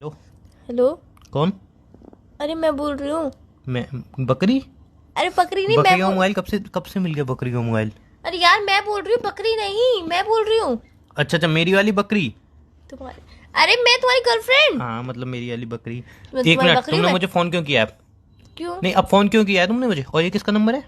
Hello. Hello. कौन? अरे मैं बोल रही हूँ। मैं? बकरी? अरे बकरी नहीं, बकरी मैं का बोल। मोबाइल कब से मिल गया बकरी का मोबाइल? अरे यार मैं बोल रही हूँ, बकरी नहीं मैं बोल रही हूँ। अच्छा अच्छा, मेरी वाली बकरी। तुम्हारी। अरे मैं तुम्हारी गर्लफ्रेंड। हाँ मतलब मेरी वाली बकरी। मैं एक तुम्हारी मिनट, बकरी हूँ तुमने मैं। मुझे फोन क्यों किया है? क्यों? नहीं, अब फोन क्यों किया है तुमने मुझे? और ये किसका नंबर है?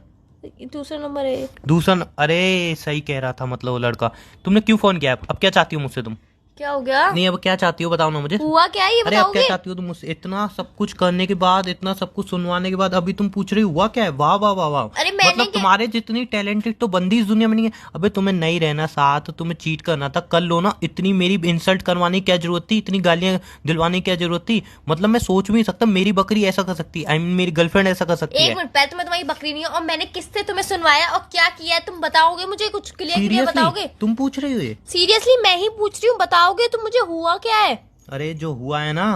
ये दूसरा नंबर है। अरे सही कह रहा था, मतलब वो लड़का। तुमने क्यों फोन किया है? अब क्या चाहती हो मुझसे तुम? क्या हो गया? नहीं, अब क्या चाहती हो बताओ ना मुझे। हुआ क्या है ये अरे अब क्या बताओगे? चाहती हो तुम मुझसे? इतना सब कुछ करने के बाद, इतना सब कुछ सुनवाने के बाद अभी तुम पूछ रही हो हुआ क्या है? वाह वाह वाह वाह। अरे मैंने मतलब क्या। तुम्हारे जितनी टैलेंटेड तो बंदी इस दुनिया में नहीं है। अबे तुम्हें नहीं रहना साथ, तुम्हें चीट करना था, कर लो ना। इतनी मेरी इंसल्ट करवाने की क्या जरूरत थी? इतनी गालियां दिलवाने की क्या जरूरत थी? मतलब मैं सोच भी नहीं सकता मेरी बकरी ऐसा कर सकती है। आई मीन मेरी गर्लफ्रेंड ऐसा कर सकती एक है। मिनट, पहले तो मैं तुम्हारी बकरी नहीं हूँ, और मैंने किससे तुम्हें सुनवाया और क्या किया है तुम बताओगे मुझे? कुछ क्लियर क्लियर सीरियसली बताओगे? तुम पूछ रही हो ये? सीरियसली मैं ही पूछ रही हूँ, बताओगे तुम मुझे हुआ क्या है? अरे जो हुआ है ना,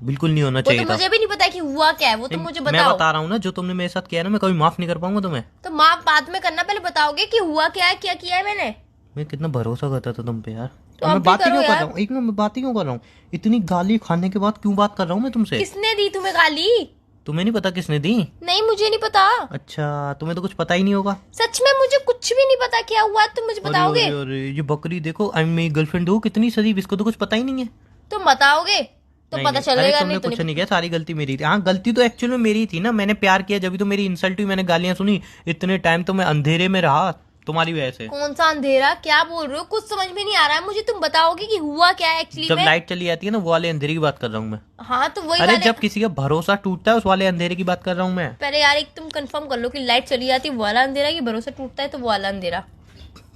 बिल्कुल नहीं होना वो चाहिए तो था। मुझे भी नहीं पता कि हुआ क्या है, वो तुम नहीं, मुझे मैं बताओ। बता रहा हूँ ना, जो तुमने मेरे साथ किया है ना, मैं कभी माफ नहीं कर पाऊंगा तुम्हें। तो माँ बाद में करना, पहले बताओगे कि हुआ क्या है, क्या किया है मैंने। मैं कितना भरोसा करता था तुम पे यार। तो अब मैं अब भी बात ही करो क्यों कर रहा यार। हूँ? एक मिनट, मैं बात ही क्यों कर रहा हूँ? इतनी गाली खाने के बाद क्यों बात कर रहा हूँ मैं तुमसे? किसने दी तुम्हें गाली? तुम्हें नहीं पता किसने दी? नहीं मुझे नहीं पता। अच्छा, तुम्हें तो कुछ पता ही नहीं होगा। सच में मुझे कुछ भी नहीं पता क्या हुआ, तुम मुझे अरे बताओगे? अरे अरे, ये बकरी देखो, आई मेरी गर्लफ्रेंड हो कितनी शरीफ, इसको तो कुछ पता ही नहीं है। तुम बताओगे तो नहीं पता नहीं, अरे चलेगा, नहीं तुमने तो कुछ नहीं नहीं पता। किया, सारी गलती मेरी थी। हाँ, गलती तो एक्चुअल में मेरी थी ना, मैंने प्यार किया जब भी तो मेरी इंसल्ट हुई, मैंने गालियां सुनी। इतने टाइम तो मैं अंधेरे में रहा तुम्हारी वजह से। कौन सा अंधेरा, क्या बोल रहे हो? कुछ समझ में नहीं आ रहा है मुझे, तुम बताओगे कि हुआ क्या है एक्चुअली जब में। लाइट चली जाती है ना, वो वाले अंधेरे की बात कर रहा हूँ मैं। हाँ तो वही अरे वाले। जब किसी का भरोसा टूटता है, उस वाले अंधेरे की बात कर रहा हूँ मैं। पहले यार एक तुम कंफर्म कर लो कि लाइट चली जाती है वो वाला अंधेरा, कि भरोसा टूटता है तो वो वाला अंधेरा।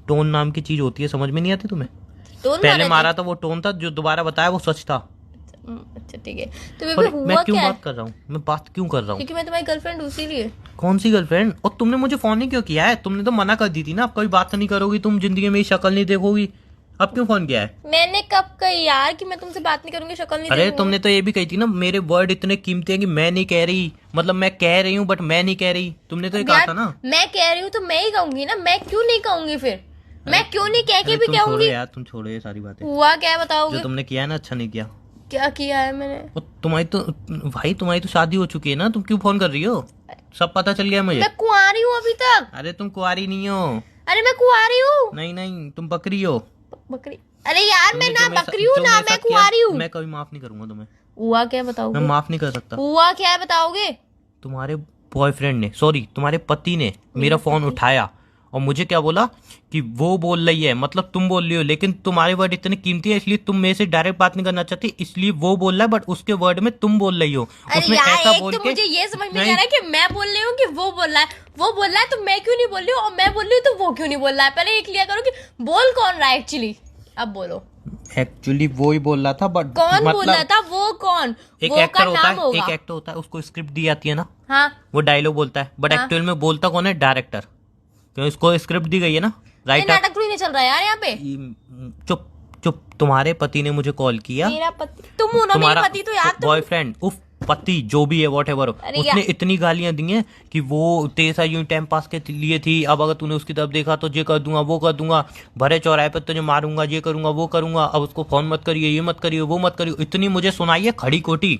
टोन नाम की चीज होती है, समझ में नहीं आती तुम्हें? टोन पहले मारे थे। मारा था वो टोन था, जो दोबारा बताया वो सच था। अच्छा ठीक है। तो बेबी और मैं हुआ क्यों क्या है? बात कर रहा हूँ? मैं बात क्यों कर रहा हूँ? क्योंकि मैं तुम्हारी गर्लफ्रेंड हूँ इसीलिए। कौन सी गर्लफ्रेंड? और तुमने मुझे फोन ही क्यों किया है? तुमने तो मना कर दी थी ना, अब कभी बात नहीं करोगी तुम, जिंदगी में मेरी शक्ल नहीं देखोगी। अब क्यों फोन किया है? मैंने कब कही यार कि मैं तुमसे बात नहीं करूंगी, शक्ल नहीं अरे देखूंगी? तुमने तो ये भी कही थी ना, मेरे वर्ड इतने कीमती हैं कि मैं नहीं कह रही। मतलब मैं कह रही हूँ बट मैं नहीं कह रही, तुमने तो ये अब कहा यार था ना। मैं कह रही हूँ तो मैं ही कहूंगी ना, मैं क्यों नहीं कहूंगी फिर? अरे मैं क्यों नहीं कह के अरे भी तुम छोड़ो कहूंगी? यार, तुम छोड़ो ये सारी बातें। हुआ क्या है जो बताओगे? तुमने किया है ना, अच्छा नहीं किया। क्या किया है मैंने? और तुम्हारी तो, भाई तुम्हारी तो शादी हो चुकी है ना, तुम क्यों फोन कर रही हो? सब पता चल गया मुझे। मैं कुंवारी हूँ अभी तक। अरे तुम कुंवारी नहीं हो। अरे मैं कुंवारी हूँ। नहीं नहीं, तुम बकरी हो। बकरी? अरे यार मैं तुमने ना बकरी हूँ जो ना मेरे मैं साथ किया, कुंवारी हूँ। मैं कभी माफ नहीं करूंगा तुम्हें। हुआ क्या है मैं बताओगे? माफ नहीं कर सकता। हुआ क्या है बताओगे? तुम्हारे बॉयफ्रेंड ने, सॉरी तुम्हारे पति ने मेरा मेरा फोन पति? उठाया और मुझे क्या बोला कि वो बोल रही है, मतलब तुम बोल रही हो, लेकिन तुम्हारे वर्ड इतने कीमती है इसलिए तुम मेरे से डायरेक्ट बात नहीं करना चाहती, इसलिए वो बोल रहा है, बट उसके वर्ड में तुम बोल रही हो। अरे उसने यार ऐसा एक बोल तो के, मुझे ये समझ में नहीं आ नहीं, रहा है कि मैं बोल रही हूँ कि वो बोल रहा है। वो बोल रहा है तो मैं क्यों नहीं बोल रही हूँ, और मैं बोल रही हूँ तो वो क्यों नहीं बोल रहा है? पहले ये क्लियर करो कि बोल कौन रहा है एक्चुअली। अब बोलो एक्चुअली वो ही बोल रहा था, बट कौन बोल रहा मतलब था, वो कौन? एक वो एक्टर का होता नाम है, होगा। एक एक्टर होता है, उसको स्क्रिप्ट दी जाती है ना, हाँ वो डायलॉग बोलता है, बट हाँ। एक्चुअल में बोलता कौन है? डायरेक्टर। क्यों? इसको स्क्रिप्ट दी गई है ना, ये राइटर। नाटक थोड़ी नहीं चल रहा है यार यहाँ पे। चुप चुप, तुम्हारे पति ने मुझे कॉल किया। मेरा पति तुम हो ना? मेरे तुम्हारा पति तो यार तुम। बॉयफ्रेंड, उफ, पति जो भी है, वॉट एवर, अरे उसने यार इतनी गालियां दी हैं कि वो तेरे साथ यूं टाइम पास के लिए थी, अब अगर तूने उसकी तरफ देखा तो ये कर दूंगा, वो कर दूंगा, भरे चौराहे पर तुझे मारूंगा, ये करूंगा, वो करूंगा, अब उसको फोन मत करिए, ये मत करिए, वो मत करिए, इतनी मुझे सुनाई है खड़ी खोटी।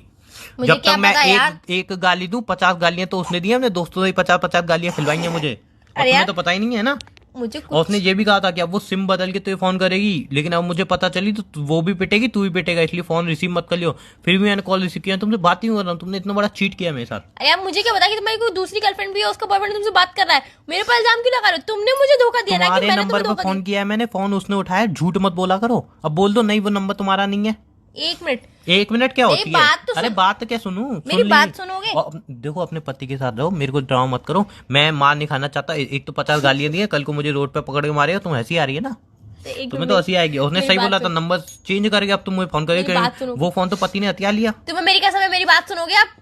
मुझे जब क्या तक मैं पता यार। एक गाली दूं, 50 गालियां तो उसने दी है, अपने दोस्तों से 50-50 गालियां खिलवाई हैं मुझे। और अरे तुम्हें यार तो पता ही नहीं है ना। मुझे और उसने कुछ। ये भी कहा था कि अब वो सिम बदल के तुझे फोन करेगी, लेकिन अब मुझे पता चली तो वो भी पिटेगी, तू भी पिटेगा, इसलिए फोन रिसीव मत कर लियो। फिर भी मैंने कॉल रिसीव किया, तुमसे बात ही नहीं कर रहा हूँ, तुमने इतना बड़ा चीट किया मेरे साथ। यार मुझे क्या पता कि तुम्हारी कोई दूसरी गर्लफ्रेंड भी है, उसका बॉयफ्रेंड तुमसे बात कर रहा है। मेरे पर इल्जाम क्यों लगा रहे हो? तुमने मुझे धोखा दिया ना, कि तुम्हारे मैंने नंबर तुम्हें पर धोखा फोन दिया। किया है मैंने, फोन उसने उठाया, झूठ मत बोला करो। अब बोल दो नहीं वो नंबर तुम्हारा नहीं है। एक मिनट। एक मिनट क्या मेरी होती है? बात तो अरे सुन। बात क्या सुनूं? मेरी सुन ली। बात सुनोगे? और देखो, अपने पति के साथ रहो, मेरे को ड्रामा मत करो। मैं मार नहीं खाना चाहता, एक तो 50 गालियां दी हैं, कल को मुझे रोड पे पकड़ के मारेगा, तुम्हें हंसी आ रही है ना? तो एक तुम्हें मिनट तो हंसी आएगी। उसने मेरी सही बात बोला था, सुन। नंबर चेंज करके अब तुम मुझे फोन करोगे मेरी बात सुनो। वो फोन तो पति ने हथियार लिया। तुम्हें मेरी कसम है, मेरी बात सुनोगे आप?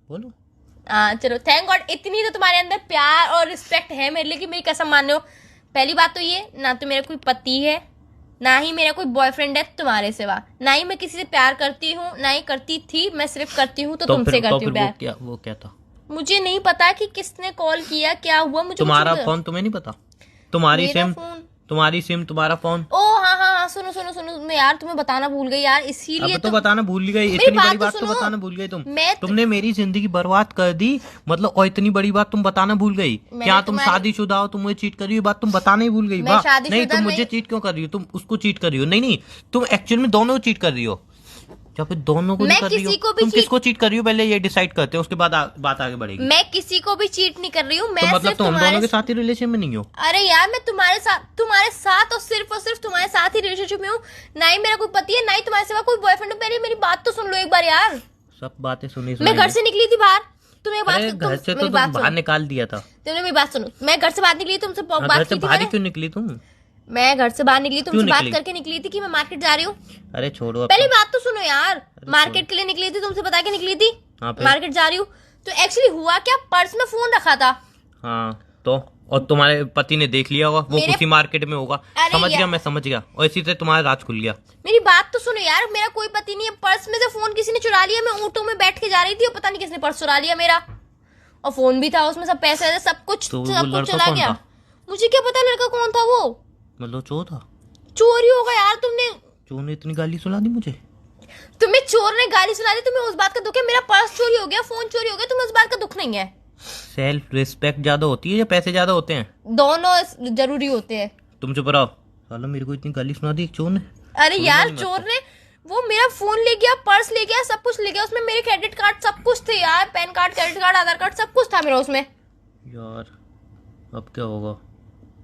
बोलो। हाँ चलो, थैंक गॉड इतनी तो तुम्हारे अंदर प्यार और रिस्पेक्ट है मेरे लिए कि मेरी कसम मान लो। पहली बात तो ये ना, तो मेरा कोई पति है, ना ही मेरा कोई बॉयफ्रेंड है तुम्हारे सिवा, ना ही मैं किसी से प्यार करती हूँ, ना ही करती थी। मैं सिर्फ करती हूँ तो तुमसे करती हूँ प्यार। वो क्या था? मुझे नहीं पता कि किसने कॉल किया, क्या हुआ, मुझे कुछ तुम्हारा नहीं पता। फोन तुम्हें नहीं पता? तुम्हारी मेरा सिम, फोन। तुम्हारी सिम, तुम्हारा फोन। ओ हाँ हाँ हाँ, सुनो सुनो सुनो, मैं यार तुम्हें बताना भूल गई यार, इसीलिए अब तो बताना भूल गई, इतनी बड़ी बात तो सुनो। बताना भूल गई तुम। मैं तुमने मेरी जिंदगी बर्बाद कर दी, मतलब, और इतनी बड़ी बात तुम बताना भूल गई। क्या तुम शादीशुदा हो, तुम मुझे चीट कर रही हो, बात तुम बताना ही भूल गई। मैं शादीशुदा नहीं, तुम मुझे चीट क्यों कर रही हो, तुम उसको चीट कर रही हो। नहीं नहीं, तुम एक्चुअल में दोनों चीट कर रही हो, या फिर दोनों को मैं कर रही हो। किसी को भी तुम किसको चीट कर रही हो पहले ये डिसाइड करते हो, उसके बाद बात आगे बढ़ेगी। मैं किसी को भी चीट नहीं कर रही हूँ, मैं तो मतलब सिर्फ तुम तुम्हारे दोनों के साथ ही रिलेशन में नहीं हो। अरे यार मैं तुम्हारे साथ और सिर्फ तुम्हारे साथ ही रिलेशनशिप में हूँ। ना ही मेरा कोई पति है, ना ही तुम्हारे सिवा कोई बॉयफ्रेंड है। मेरी बात तो सुन लो एक बार यार। सब बातें सुनी मैं घर से निकली थी बाहर, तुम्हें बात घर से तो बाहर निकाल दिया था तुमने। मेरी बात सुनो, मैं घर से बाहर निकली, तुमसे घर बात से की थी बाहर मैंने। क्यों निकली तुम? मैं घर से बाहर निकली, तुमसे बात निकली? करके निकली थी कि मैं मार्केट जा रही हूँ। अरे छोड़ो अब पहली बात तो सुनो यार, मार्केट के लिए निकली थी, तुमसे बता के निकली थी हाँ, फिर? मार्केट जा रही हूँ। तो एक्चुअली हुआ क्या, पर्स में फोन रखा था। हाँ तो, और तुम्हारे पति ने देख लिया होगा, वो उसी मार्केट में होगा। समझ गया, मैं समझ गया, और इसी से तुम्हारा राज खुल गया। मेरी बात तो सुनो यार, मेरा कोई पति नहीं है। पर्स में से फोन किसी ने चुरा लिया, मैं ऑटो में बैठ के जा रही थी और पता नहीं किसने पर्स चुरा लिया मेरा, और फोन भी था उसमें, सब पैसे थे, सब कुछ तो चला गया। मुझे क्या पता लड़का कौन था वो। मतलब चोर था? चोरी होगा यार, तुमने चोर ने इतनी गाली सुना दी मुझे। तुम्हें चोर ने गाली सुना दी, तुम्हें उस बात का दुख है? मेरा पर्स चोरी हो गया, फोन चोरी हो गया, तुम्हें उस बात का दुख नहीं है? सेल्फ रिस्पेक्ट ज्यादा होती है या पैसे ज्यादा होते हैं? दोनों जरूरी होते हैं। तुम चुप रहो साला, मेरे को इतनी गाली सुना दी एक चोर ने। अरे यार चोर ने वो मेरा फोन ले गया, पर्स ले गया, सब कुछ ले गया, उसमें मेरे क्रेडिट कार्ड सब कुछ थे यार, पैन कार्ड, क्रेडिट कार्ड, आधार कार्ड, सब कुछ था मेरा उसमें। यार अब क्या होगा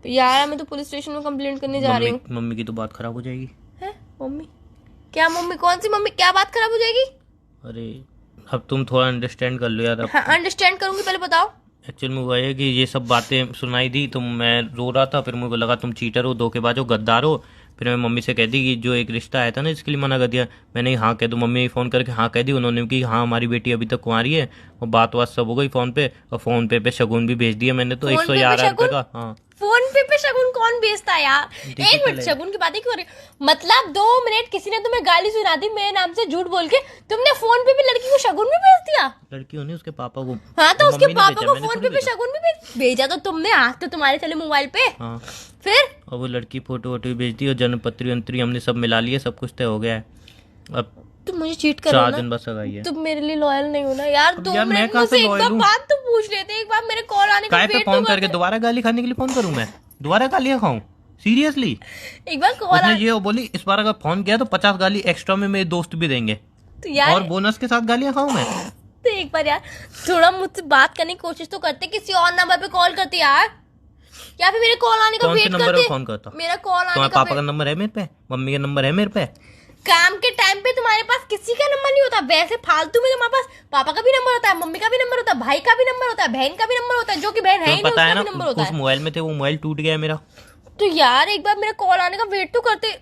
यार मैं तो पुलिस स्टेशन में कंप्लेंट करने जा रही हूँ। मम्मी की तो बात खराब हो जाएगी। है मम्मी? क्या मम्मी? कौन सी मम्मी? क्या बात खराब हो जाएगी? अरे अब तुम थोड़ा अंडरस्टैंड कर लो यार। हाँ अंडरस्टैंड करूंगी, पहले बताओ। एक्चुअल में हुआ है कि ये सब बातें सुनाई दी तो मैं रो रहा था, फिर मुझे को लगा तुम चीटर हो, धोखेबाज हो, गद्दार हो। फिर मैं मम्मी से कह दी कि जो एक रिश्ता आया था ना इसके लिए मना कर दिया। मैंने हाँ कह दूँ, मम्मी फ़ोन करके हाँ कह दी उन्होंने कि हाँ हमारी बेटी अभी तक कुंवारी है, और बात सब हो गई फ़ोन पे, और फ़ोन पे शगुन भी भेज दिया मैंने तो 111 रुपये का। हाँ फोन पे शगुन कौन भेजता है यार? एक मिनट, शगुन की बातें क्यों हो रही? मतलब 2 मिनट किसी ने तुम्हें गाली सुना दी मेरे नाम से झूठ बोल के, तुमने फोन पे भी लड़की को शगुन भी भेज दिया? लड़की होनी उसके पापा को। हाँ तो उसके मम्मी ने पापा भेजा, को मैंने फोन थोड़ी पे भी शगुन भी भेजा तो तुमने, आज तो तुम्हारे चले मोबाइल पे। हाँ फिर और वो लड़की फोटो वोटो भी भेज दी, और जन्मपत्री वंत्री हमने सब मिला लिए, सब कुछ तय हो गया है। अब तुम मुझे चीट कर 4 दिन बस सगाई है। तुम मेरे लिए लॉयल नहीं हो ना यार। 2 यार, मैं मिनट कहाँ से मुझसे एक loyal बार हूँ? बात तो पूछ लेते, एक बार मेरे कॉल आने का काय पे वेट फोन तो करके करते। दोबारा गाली खाने के लिए फोन करूँ मैं? दोबारा गालियाँ खाऊं? सीरियसली? एक बार कॉल उसने ये बोली इस बार अगर फोन किया तो 50 गाली एक्स्ट्रा में मेरे दोस्त भी देंगे, तो यार, और बोनस के साथ गालियां खाऊं मैं? तो एक बार यार थोड़ा मुझसे बात करने की कोशिश तो करते, किसी और नंबर पे कॉल करते यार, या फिर मेरे कॉल आने का कौन से वेट नंबर पे करते। फोन करता? मेरा कॉल आने तुम्हारे का पापा का नंबर है मेरे पे, मम्मी का नंबर है मेरे पे? काम के टाइम पे तुम्हारे पास किसी का नंबर नहीं होता, वैसे फालतू में तुम्हारे पास पापा का भी नंबर होता है, मम्मी का भी नंबर होता है, भाई का भी नंबर होता है, बहन का भी नंबर होता है, जो कि बहन है ही नहीं पता है उसका ना भी नंबर होता उस है। मोबाइल में थे, वो मोबाइल टूट गया है मेरा। तो यार एक बार मेरे कॉल आने का वेट तो करते।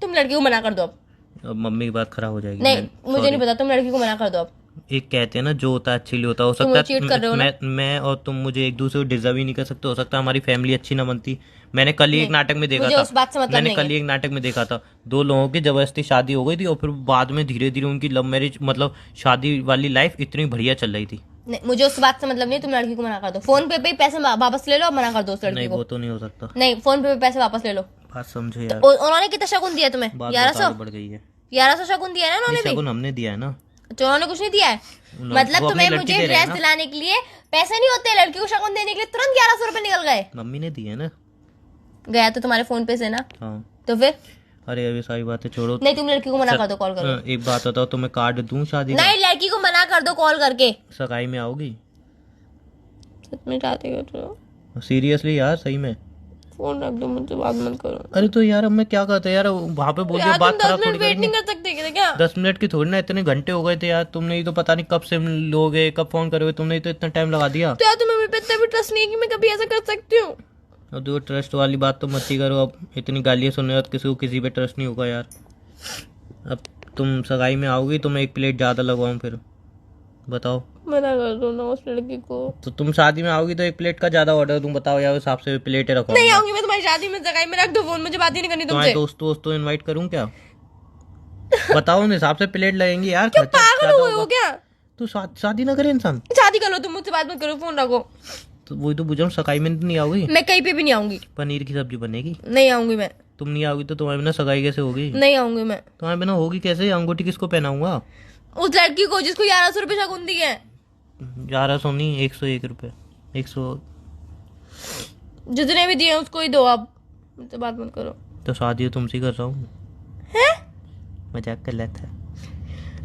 तुम लड़की को मना कर दो अब मम्मी की बात खराब हो जाएगी। नहीं, मुझे नहीं पता, तुम लड़की को मना कर दो अब। एक कहते हैं ना जो होता है अच्छी लिए होता, हो तुम सकता चीट कर रहे हो ना? मैं और तुम मुझे एक दूसरे को डिजर्व ही नहीं कर सकते, हो सकता है हमारी फैमिली अच्छी ना बनती। मैंने कल ही एक नाटक में देखा मुझे था, उस बात से मतलब मैंने नहीं कल है। ही एक नाटक में देखा था, 2 लोगों की जबरदस्ती शादी हो गई थी, और फिर बाद में धीरे धीरे उनकी लव मैरिज, मतलब शादी वाली लाइफ इतनी बढ़िया चल रही थी। नहीं, मुझे उस बात से मतलब नहीं, तुम लड़की को मना कर दो। फोन पे ही पैसे वापस ले लो और मना कर दो उस लड़की नहीं को। वो तो नहीं हो सकता। नहीं, फोन पे पैसे वापस ले लो। बात समझो यार, उन्होंने कितना शगुन दिया तुम्हें? बात 1100 बढ़ गई है। 1100 शगुन दिया है ना उन्होंने भी? शगुन हमने दिया है ना, तो उन्होंने कुछ नहीं दिया है? वो मतलब अपनी तुम्हें लड़की मुझे दे रहे हैं ड्रेस ना। दिलाने के लिए पैसे नहीं होते, लड़की को शगुन देने के लिए तुरंत 1100 रुपए निकल गए। मम्मी ने दिए ना। गया तो तुम्हारे फोन पे से ना? हाँ तो फिर अरे अभी सारी बातें छोड़ो। नहीं, तुम लड़की को मना कर दो कॉल करो। एक बात बताओ, तुम्हें कार्ड दूं शादी का? नहीं, लड़की को मना कर दो कॉल करके। सगाई में आओगी? सच में चाहती हो तो सीरियसली यार, सही में? फोन रख दो, मुझसे बात मत करो। अरे तो यार अब मैं क्या करता यार, वहां पे बोल दिया, यार बात तुम 10 खराब थोड़ी मिनट वेट करेंगे। नहीं कर सकते क्या? 10 मिनट की थोड़ी ना, इतने घंटे हो गए थे यार, तुमने ही तो पता नहीं कब से लोगे, कब फोन करोगे, तुमने ही तो इतना टाइम लगा दिया। तो यार तुम्हें मेरे पे इतना भी ट्रस्ट नहीं है कि मैं कभी ऐसा कर सकती हूँ। अब दो ट्रस्ट वाली बात तो मत ही करो, अब इतनी गालियां सुनने बाद किसी को किसी पे ट्रस्ट नहीं होगा यार। अब तुम सगाई में आओगी तो मैं 1 प्लेट ज्यादा लगवाऊं फिर? बताओ। मना कर दो ना उस लड़की को। तो तुम शादी में आओगी तो 1 प्लेट का ज्यादा ऑर्डर तुम बताओ यार, उस हिसाब से प्लेटें रखो। नहीं आऊंगी मैं तुम्हारी शादी में, सगाई में रख दो फोन, मुझे बात ही नहीं करनी तुम्हारे तुमसे। दोस्तों इनवाइट करूं क्या? बताओ, उन हिसाब से प्लेट लगेंगी यार। क्या खर्चा पागल ज्यादा हुए हो होगा। क्या? तो शादी ना करे इंसान? शादी कर लो तुम, मुझसे बात मत करो, फोन रखो। तो वही तो पूछा हूँ, सगाई में तो नहीं आओगी? मैं कहीं पे भी नहीं आऊंगी। पनीर की सब्जी बनेगी। नहीं आऊंगी मैं। तुम नहीं आओगी तो तुम्हारे बिना सगाई कैसे होगी? नहीं आऊंगी मैं। तुम्हारे बिना होगी कैसे? अंगूठी किसको पहनाऊंगा? उस लड़की को जिसको 1100 रुपए शगुन दी है। 1100 नहीं, 101 रुपये। 100। जितने भी दिए उसको ही दो, आप मुझसे बात मत करो। तो शादी तुमसे ही कर रहा हूँ। हैं? मजाक कर लेता है।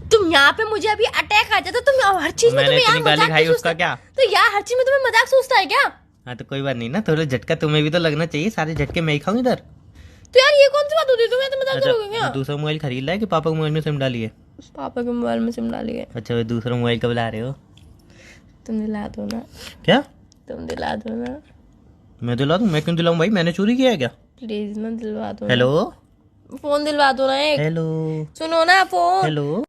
तुम यहाँ पे मुझे अभी अटैक आ जाता, तुम हर चीज में मैंने तुम्हें यार इतनी गाली मजाक खाई क्यों उसका सोचता क्या? है? तो यार हर चीज में तुम्हें मजाक सोचता है क्या? हाँ तो कोई बात नहीं ना, थोड़ा झटका तुम्हें भी तो लगना चाहिए। सारे झटके मैं ही खाऊं इधर। तो यार ये कौन सी बात होती है, तुम्हें तो मजाक करोगे क्या? अच्छा, दूसरा मोबाइल खरीद लाया कि पापा के मोबाइल में सिम डाली है? पापा के मोबाइल में सिम डाली है। अच्छा, दूसरा मोबाइल कब ला रहे हो? तुम दिला दो ना। क्या? तुम दिला दो ना मैं दिला दूं? मैं क्यों दिलाऊं भाई, मैंने चोरी किया है क्या? प्लीज ना, दिलवा दो। हेलो फोन दिलवा दो ना एक। हेलो सुनो ना फोन। हेलो।